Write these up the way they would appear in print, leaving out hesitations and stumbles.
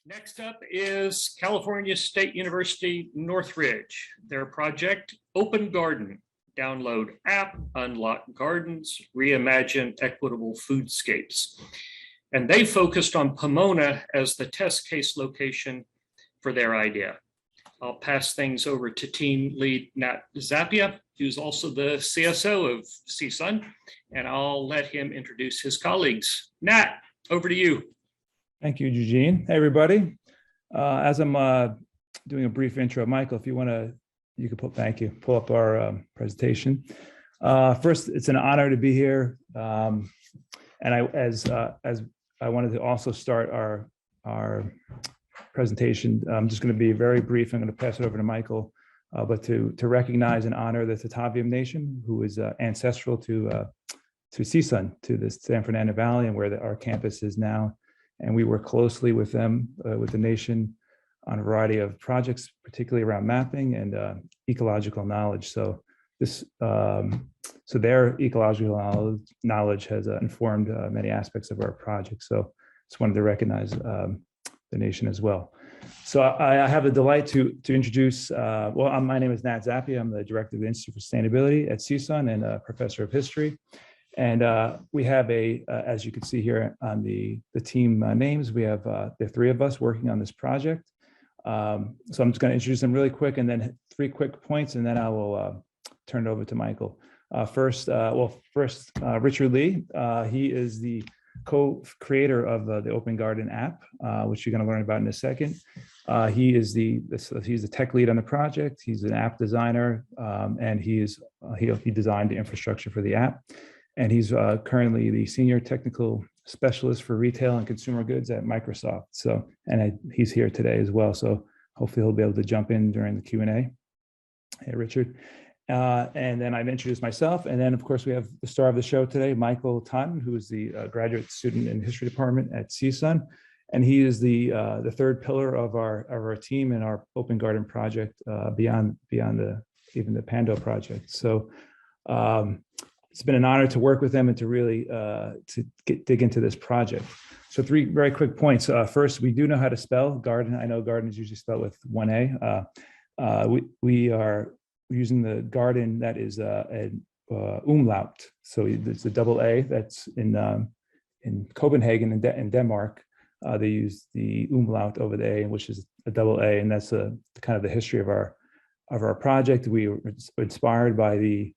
Next up is California State University Northridge. Their project, Open Garden. Download app, unlock gardens, reimagine equitable foodscapes. And they focused on Pomona as the test case location for their idea. I'll pass things over to team lead Nat Zappia, who's also the CSO of CSUN, and I'll let him introduce his colleagues. Nat, over to you. Thank you, Eugene. Hey, everybody. As I'm doing a brief intro, Michael, if you want to, you can pull up our presentation. First, it's an honor to be here. And as I wanted to also start our presentation, I'm just going to be very brief. I'm going to pass it over to Michael, but to recognize and honor the Tataviam Nation, who is ancestral to CSUN, to the San Fernando Valley, and where our campus is now. And we work closely with them, with the nation, on a variety of projects, particularly around mapping and ecological knowledge. So their ecological knowledge has informed many aspects of our project. So just wanted to recognize the nation as well. So I have the delight to introduce, my name is Nat Zappia. I'm the director of the Institute for Sustainability at CSUN and a professor of history. And we have as you can see here on the team names, we have the three of us working on this project. So I'm just going to introduce them really quick, and then 3 quick points, and then I will turn it over to Michael. First, Richard Lee. He is the co-creator of the Open Garden app, which you're going to learn about in a second. He's the tech lead on the project. He's an app designer, and he designed the infrastructure for the app. And he's currently the senior technical specialist for retail and consumer goods at Microsoft. So, he's here today as well. So hopefully he'll be able to jump in during the Q&A. Hey, Richard. And then I've introduced myself. And then, of course, we have the star of the show today, Michael Totten, who is the graduate student in history department at CSUN. And he is the third pillar of our team in our Open Garden project, beyond even the Pando project. So it's been an honor to work with them and to really dig into this project. So 3 very quick points. First, we do know how to spell garden. I know garden is usually spelled with 1 A. We are using the garden that is an umlaut. So it's a double A. That's in Copenhagen in Denmark. They use the umlaut over the A, which is a double A, and that's kind of the history of our project. We were inspired by the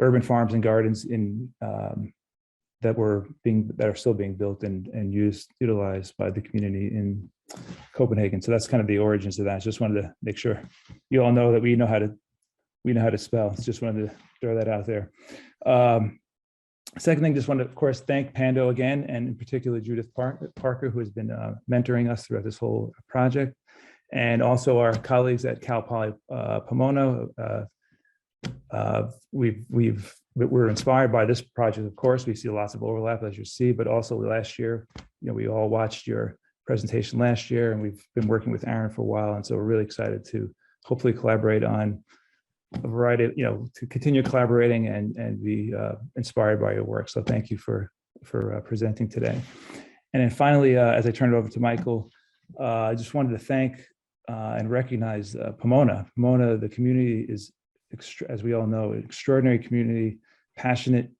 urban farms and gardens that are still being built and utilized by the community in Copenhagen. So that's kind of the origins of that. Just wanted to make sure you all know that we know how to spell. Just wanted to throw that out there. Second thing, just wanted to, of course, thank Pando again, and in particular Judith Parker, who has been mentoring us throughout this whole project, and also our colleagues at Cal Poly Pomona. We're inspired by this project, of course. We see lots of overlap, as you see, but also last year, we all watched your presentation last year, and we've been working with Aaron for a while, and so we're really excited to hopefully collaborate on a variety of, to continue collaborating and be inspired by your work. So thank you for presenting today. And then finally, as I turn it over to Michael, I just wanted to thank and recognize Pomona. Pomona, the community is, as we all know, an extraordinary community, passionate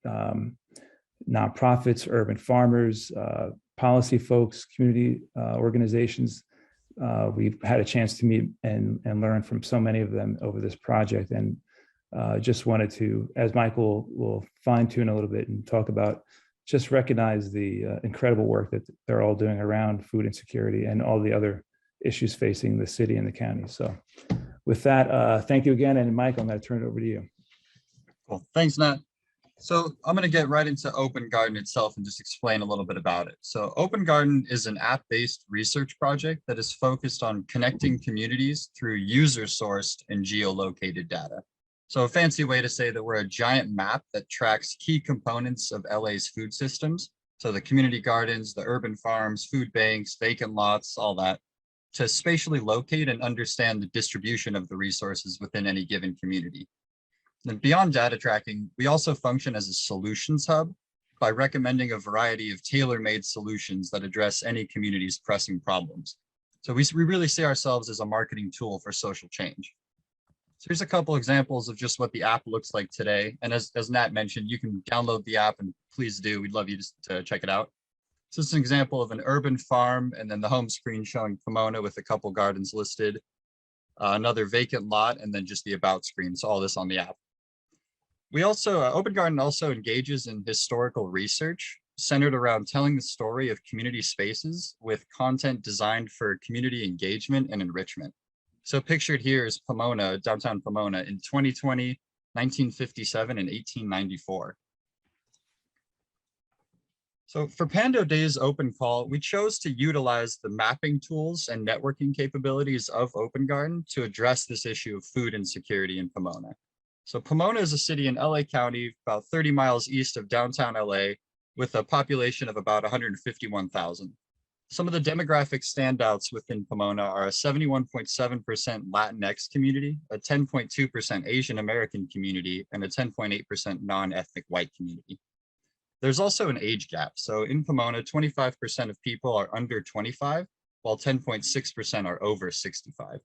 nonprofits, urban farmers, policy folks, community organizations. We've had a chance to meet and learn from so many of them over this project, and just wanted to, as Michael will fine tune a little bit and talk about, just recognize the incredible work that they're all doing around food insecurity and all the other issues facing the city and the county. So with that, thank you again. And Mike, I'm going to turn it over to you. Cool. Thanks, Nat. So I'm going to get right into Open Garden itself and just explain a little bit about it. So Open Garden is an app-based research project that is focused on connecting communities through user-sourced and geolocated data. So a fancy way to say that we're a giant map that tracks key components of LA's food systems. So the community gardens, the urban farms, food banks, vacant lots, all that, to spatially locate and understand the distribution of the resources within any given community. And beyond data tracking, we also function as a solutions hub by recommending a variety of tailor-made solutions that address any community's pressing problems. So we really see ourselves as a marketing tool for social change. So here's a couple examples of just what the app looks like today. And as Nat mentioned, you can download the app, and please do. We'd love you to check it out. So this is an example of an urban farm, and then the home screen showing Pomona with a couple gardens listed, another vacant lot, and then just the about screen. So all this on the app. We also, Open Garden also engages in historical research centered around telling the story of community spaces with content designed for community engagement and enrichment. So pictured here is Pomona, downtown Pomona in 2020, 1957, and 1894. So for Pando Day's open call, we chose to utilize the mapping tools and networking capabilities of Open Garden to address this issue of food insecurity in Pomona. So Pomona is a city in LA County, about 30 miles east of downtown LA, with a population of about 151,000. Some of the demographic standouts within Pomona are a 71.7% Latinx community, a 10.2% Asian American community, and a 10.8% non-ethnic white community. There's also an age gap. So in Pomona, 25% of people are under 25, while 10.6% are over 65.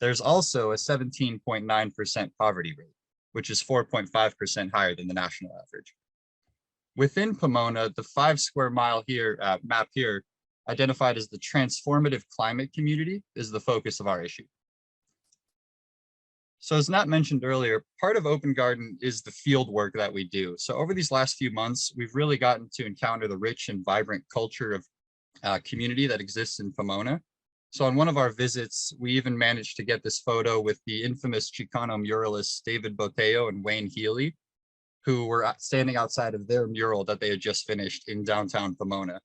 There's also a 17.9% poverty rate, which is 4.5% higher than the national average. Within Pomona, the 5 square mile here map here, identified as the transformative climate community, is the focus of our issue. So as Nat mentioned earlier, part of Open Garden is the field work that we do. So over these last few months, we've really gotten to encounter the rich and vibrant culture of community that exists in Pomona. So on one of our visits, we even managed to get this photo with the infamous Chicano muralists David Botello and Wayne Healy, who were standing outside of their mural that they had just finished in downtown Pomona.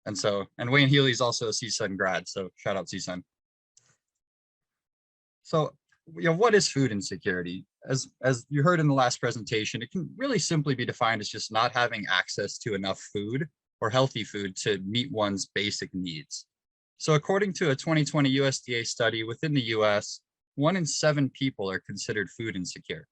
And Wayne Healy is also a CSUN grad, so shout out CSUN. So, what is food insecurity? As you heard in the last presentation, it can really simply be defined as just not having access to enough food or healthy food to meet one's basic needs. So according to a 2020 USDA study within the US, 1 in 7 people are considered food insecure.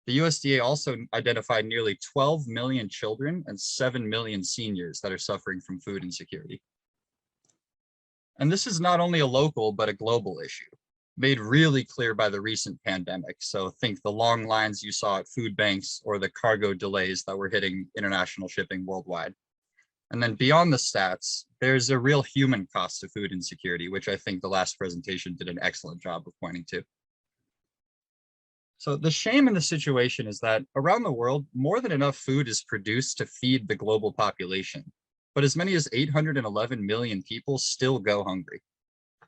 The USDA also identified nearly 12 million children and 7 million seniors that are suffering from food insecurity. And this is not only a local, but a global issue, made really clear by the recent pandemic. So think the long lines you saw at food banks or the cargo delays that were hitting international shipping worldwide. And then beyond the stats, there's a real human cost to food insecurity, which I think the last presentation did an excellent job of pointing to. So the shame in the situation is that around the world, more than enough food is produced to feed the global population, but as many as 811 million people still go hungry.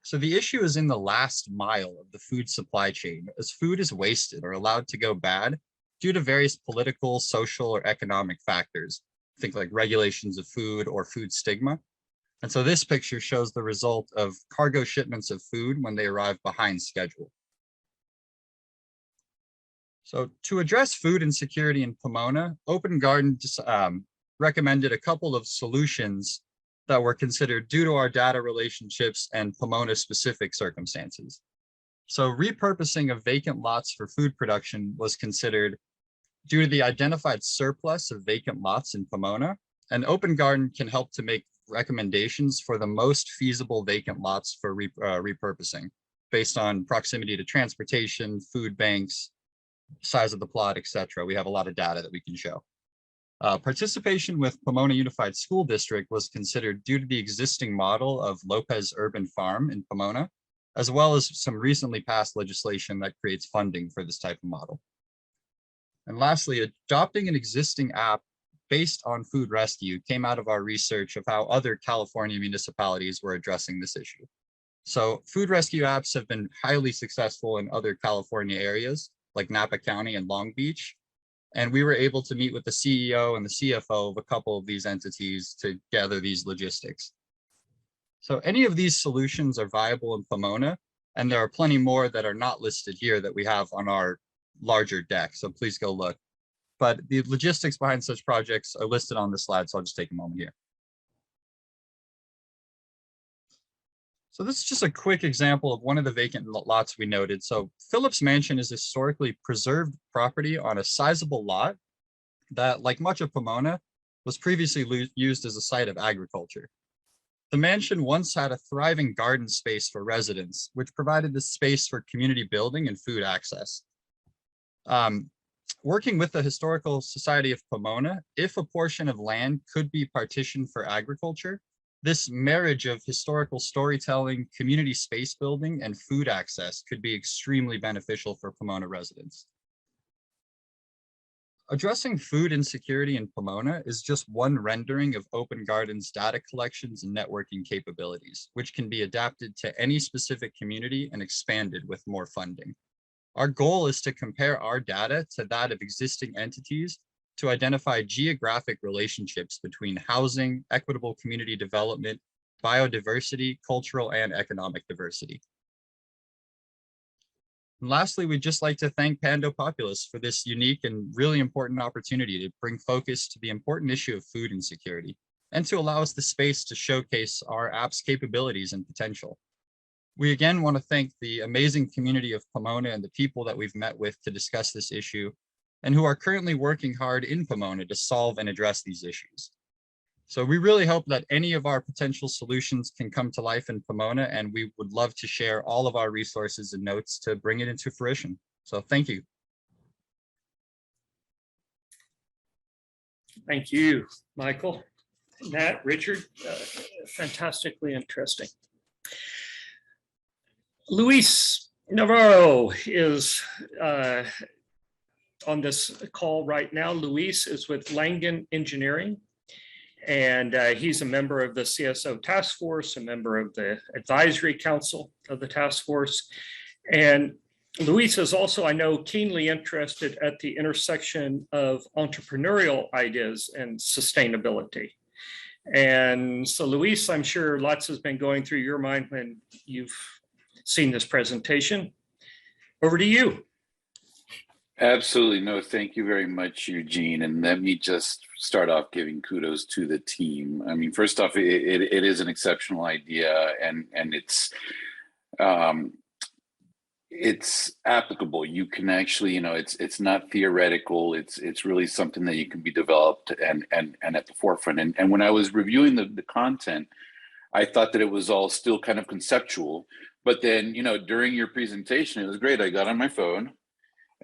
So the issue is in the last mile of the food supply chain, as food is wasted or allowed to go bad due to various political, social, or economic factors. Think like regulations of food or food stigma. And so this picture shows the result of cargo shipments of food when they arrive behind schedule. So to address food insecurity in Pomona, Open Garden recommended a couple of solutions that were considered due to our data relationships and Pomona specific circumstances. So repurposing of vacant lots for food production was considered due to the identified surplus of vacant lots in Pomona, and Open Garden can help to make recommendations for the most feasible vacant lots for repurposing based on proximity to transportation, food banks, size of the plot, etc. We have a lot of data that we can show. Participation with Pomona Unified School District was considered due to the existing model of Lopez Urban Farm in Pomona, as well as some recently passed legislation that creates funding for this type of model. And lastly, adopting an existing app based on food rescue came out of our research of how other California municipalities were addressing this issue. So food rescue apps have been highly successful in other California areas like Napa County and Long Beach. And we were able to meet with the CEO and the CFO of a couple of these entities to gather these logistics. So any of these solutions are viable in Pomona, and there are plenty more that are not listed here that we have on our larger deck, so please go look. But the logistics behind such projects are listed on this slide, so I'll just take a moment here. So this is just a quick example of one of the vacant lots we noted. So Phillips Mansion is historically preserved property on a sizable lot that, like much of Pomona, was previously used as a site of agriculture. The mansion once had a thriving garden space for residents, which provided the space for community building and food access. Working with the Historical Society of Pomona, if a portion of land could be partitioned for agriculture, this marriage of historical storytelling, community space building, and food access could be extremely beneficial for Pomona residents. Addressing food insecurity in Pomona is just one rendering of Open Garden's data collections and networking capabilities, which can be adapted to any specific community and expanded with more funding. Our goal is to compare our data to that of existing entities to identify geographic relationships between housing, equitable community development, biodiversity, cultural and economic diversity. And lastly, we'd just like to thank Pando Populous for this unique and really important opportunity to bring focus to the important issue of food insecurity and to allow us the space to showcase our app's capabilities and potential. We again want to thank the amazing community of Pomona and the people that we've met with to discuss this issue and who are currently working hard in Pomona to solve and address these issues. So we really hope that any of our potential solutions can come to life in Pomona, and we would love to share all of our resources and notes to bring it into fruition. So thank you. Thank you, Michael, Nat, Richard, fantastically interesting. Luis Navarro is on this call right now. Luis is with Langen Engineering, and he's a member of the CSO task force, a member of the advisory council of the task force. And Luis is also, I know, keenly interested at the intersection of entrepreneurial ideas and sustainability. And so Luis, I'm sure lots has been going through your mind when you've seen this presentation. Over to you. Absolutely. No, thank you very much, Eugene. And let me just start off giving kudos to the team. I mean, first off, it is an exceptional idea, and it's applicable. You can actually, it's not theoretical. It's really something that you can be developed and at the forefront. And when I was reviewing the content, I thought that it was all still kind of conceptual. But then, during your presentation, it was great. I got on my phone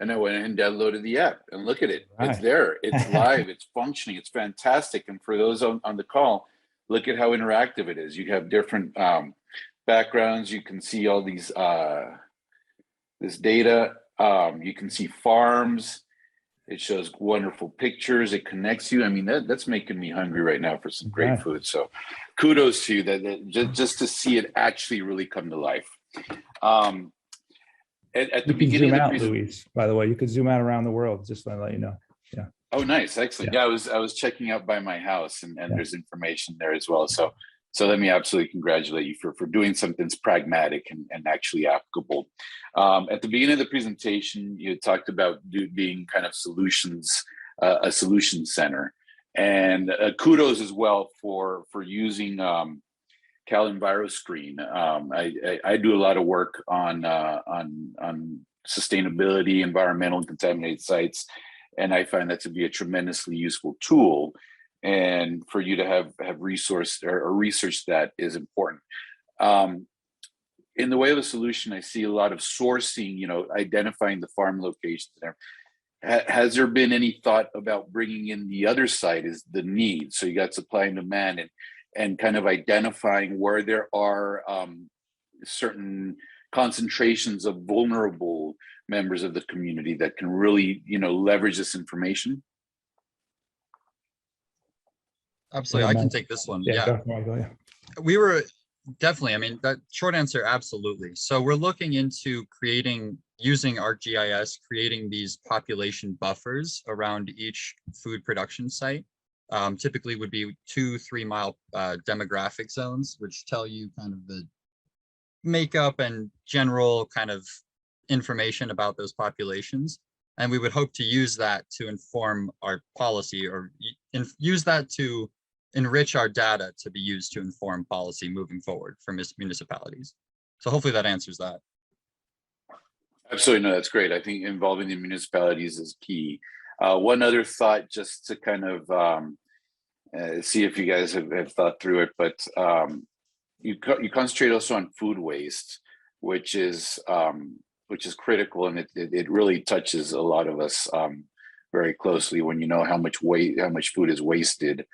and I went and downloaded the app, and look at it. Right. It's there. It's live. It's functioning. It's fantastic. And for those on the call, look at how interactive it is. You have different backgrounds. You can see all these this data. You can see farms. It shows wonderful pictures. It connects you. I mean, that's making me hungry right now for some great food. So kudos to you that just to see it actually really come to life. At the beginning of the presentation, Luis, by the way, you could zoom out around the world, just to let you know. Yeah. Oh, nice. Excellent. Yeah, I was checking out by my house, and there's information there as well. So let me absolutely congratulate you for doing something that's pragmatic and actually applicable. At the beginning of the presentation, you talked about being kind of solutions, a solution center, and kudos as well for using CalEnviroScreen. I do a lot of work on sustainability, environmental and contaminated sites, and I find that to be a tremendously useful tool. And for you to have resource or research that is important. In the way of a solution, I see a lot of sourcing, identifying the farm locations. Has there been any thought about bringing in the other side, is the need? So you got supply and demand, and kind of identifying where there are certain concentrations of vulnerable members of the community that can really, leverage this information. Absolutely. I can take this one. Yeah. We were definitely, that short answer, absolutely. So we're looking into using ArcGIS, creating these population buffers around each food production site. Typically would be 2-3 mile demographic zones, which tell you kind of the makeup and general kind of information about those populations. And we would hope to use that to inform our policy, or use that to enrich our data to be used to inform policy moving forward for municipalities. So hopefully that answers that. Absolutely. No, that's great. I think involving the municipalities is key. One other thought, just to kind of see if you guys have thought through it, but you concentrate also on food waste, which is critical, and it really touches a lot of us very closely when you know how much food is wasted.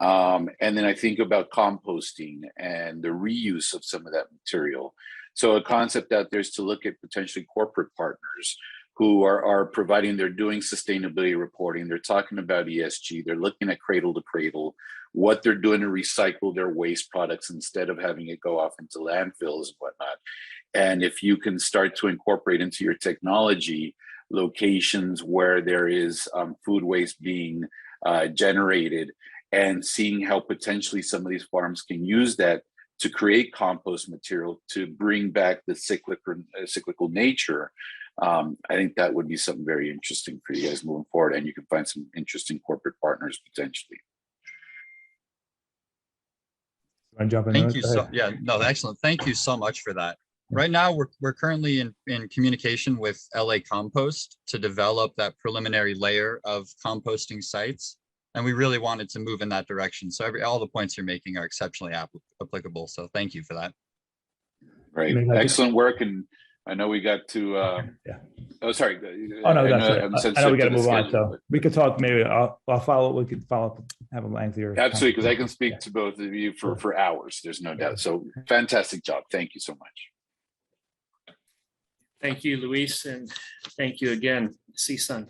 And then I think about composting and the reuse of some of that material. So a concept out there is to look at potentially corporate partners who are providing, they're doing sustainability reporting, they're talking about ESG, they're looking at cradle to cradle, what they're doing to recycle their waste products instead of having it go off into landfills and whatnot. And if you can start to incorporate into your technology locations where there is food waste being generated, and seeing how potentially some of these farms can use that to create compost material to bring back the cyclical nature, I think that would be something very interesting for you guys moving forward, and you can find some interesting corporate partners potentially. Want to jump in? Thank you so, yeah, no, excellent. Thank you so much for that. Right now, we're currently in communication with LA Compost to develop that preliminary layer of composting sites. And we really wanted to move in that direction. So all the points you're making are exceptionally applicable. So thank you for that. Right. Excellent work. And I know we got to, yeah. Oh, sorry. Oh, no, that's it. I know we got to move on. So we could talk, maybe I'll follow, we could follow up, have a lengthier. Absolutely, because I can speak to both of you for hours. There's no doubt. So fantastic job. Thank you so much. Thank you, Luis, and thank you again, CSUN.